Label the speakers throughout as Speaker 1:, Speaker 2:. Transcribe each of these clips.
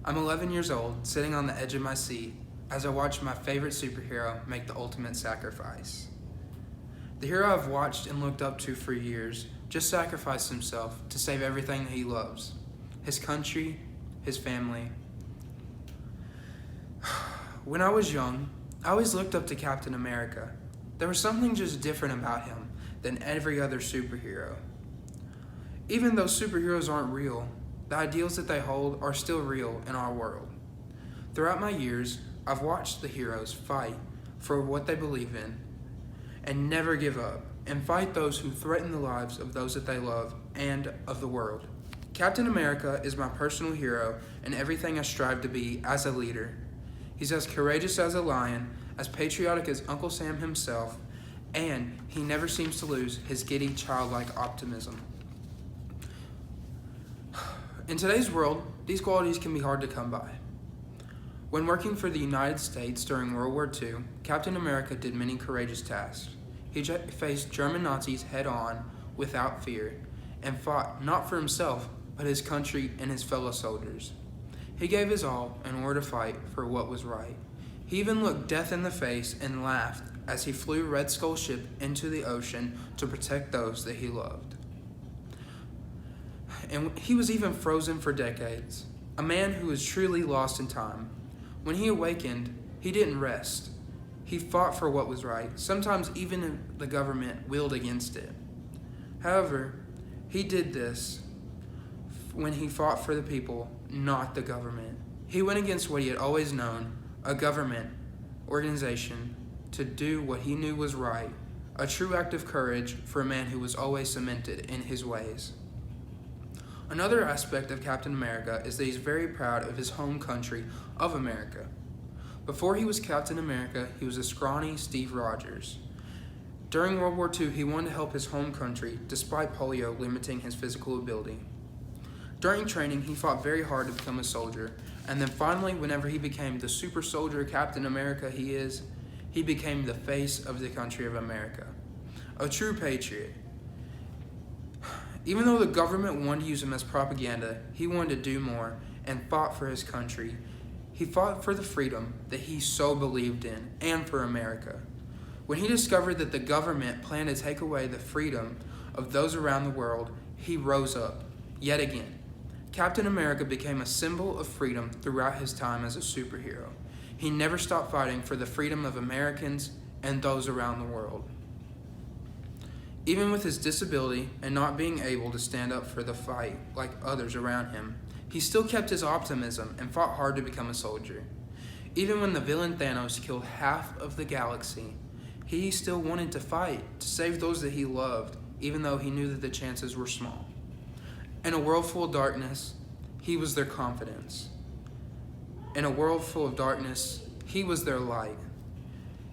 Speaker 1: I'm 11 years old, sitting on the edge of my seat as I watch my favorite superhero make the ultimate sacrifice. The hero I've watched and looked up to for years just sacrificed himself to save everything that he loves: his country, his family. When I was young, I always looked up to Captain America. There was something just different about him than every other superhero. Even though superheroes aren't real, the ideals that they hold are still real in our world. Throughout my years, I've watched the heroes fight for what they believe in and never give up, and fight those who threaten the lives of those that they love and of the world. Captain America is my personal hero and everything I strive to be as a leader. He's as courageous as a lion, as patriotic as Uncle Sam himself, and he never seems to lose his giddy, childlike optimism. In today's world, these qualities can be hard to come by. When working for the United States during World War II, Captain America did many courageous tasks. He faced German Nazis head-on without fear and fought not for himself, but his country and his fellow soldiers. He gave his all in order to fight for what was right. He even looked death in the face and laughed as he flew Red Skull's ship into the ocean to protect those that he loved. And he was even frozen for decades, a man who was truly lost in time. When he awakened, he didn't rest. He fought for what was right, sometimes even if the government willed against it. However, he did this when he fought for the people, not the government. He went against what he had always known, a government organization, to do what he knew was right, a true act of courage for a man who was always cemented in his ways. Another aspect of Captain America is that he's very proud of his home country of America. Before he was Captain America, he was a scrawny Steve Rogers. During World War II, he wanted to help his home country despite polio limiting his physical ability. During training, he fought very hard to become a soldier, and then finally, whenever he became the super soldier Captain America he is, he became the face of the country of America, a true patriot. Even though the government wanted to use him as propaganda, he wanted to do more and fought for his country. He fought for the freedom that he so believed in and for America. When he discovered that the government planned to take away the freedom of those around the world, he rose up, yet again. Captain America became a symbol of freedom throughout his time as a superhero. He never stopped fighting for the freedom of Americans and those around the world. Even with his disability and not being able to stand up for the fight like others around him, he still kept his optimism and fought hard to become a soldier. Even when the villain Thanos killed half of the galaxy, he still wanted to fight to save those that he loved, even though he knew that the chances were small. In a world full of darkness, he was their confidence. In a world full of darkness, he was their light.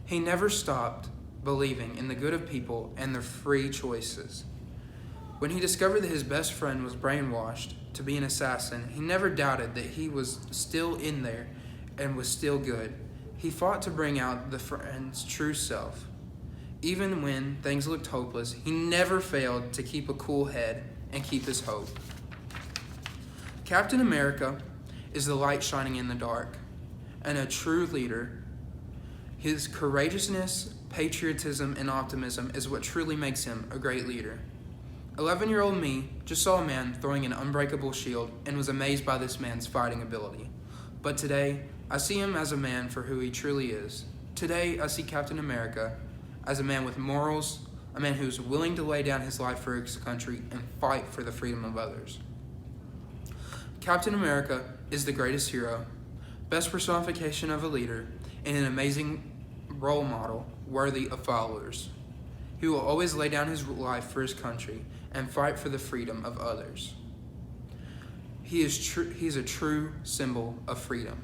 Speaker 1: He never stopped believing in the good of people and their free choices. When he discovered that his best friend was brainwashed to be an assassin, he never doubted that he was still in there and was still good. He fought to bring out the friend's true self. Even when things looked hopeless, he never failed to keep a cool head and keep his hope. Captain America is the light shining in the dark, and a true leader. His courageousness, patriotism, and optimism is what truly makes him a great leader. 11-year-old me just saw a man throwing an unbreakable shield and was amazed by this man's fighting ability. But today, I see him as a man for who he truly is. Today, I see Captain America as a man with morals, a man who's willing to lay down his life for his country and fight for the freedom of others. Captain America is the greatest hero, best personification of a leader, and an amazing role model worthy of followers. He will always lay down his life for his country and fight for the freedom of others. He is a true symbol of freedom.